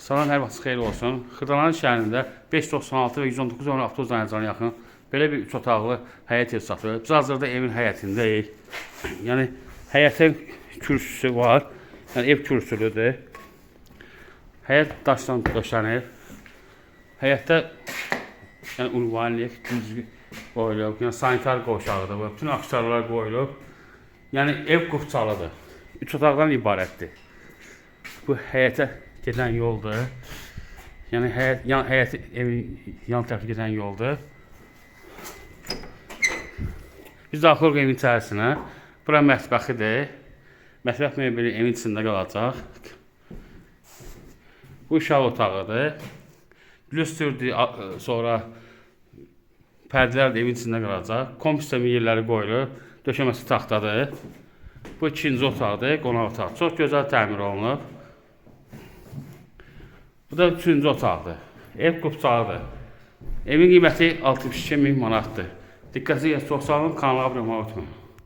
Salam, hər vaxt xeyir olsun. Xırdalan şəhərində 596 və 119 nömrəli avtobus dayanacağına yaxın belə bir 3 otaqlı həyət ev satılır. Biz hazırda evin həyətindəyik. Yəni həyətin kürsüsü var. Yəni ev kürsülüdür. Həyət daşdan döşənir. Həyətdə yəni ünvanlik düzgün qoyulub. Yəni sanitar qoşağıdır. Bütün aksesuarlar qoyulub. Yəni ev qupçalıdır. 3 otaqdan ibarətdir. Bu həyətə gedən yoldur. Yəni həyət evin yan tərəfə gedən yoldur. Biz daxil evin içərisinə. Bura mətbəxidir. Mətbəx mebeli evin içində qalacaq. Bu uşaq otağıdır. Lüstürdür, sonra pərdələr də evin içində qalacaq. Kompüter yerləri qoyulur. Döşəməsi taxtadır. Bu ikinci otaqdır, qonaq otağı. Çox gözəl təmir olunub. Bu da üçüncü otaqdır. Ev qupçalıdır. Evin qiyməti 62.000 manatdır. Diqqətinizi çox sağ olun, kanala abunə olmayı unutmayın.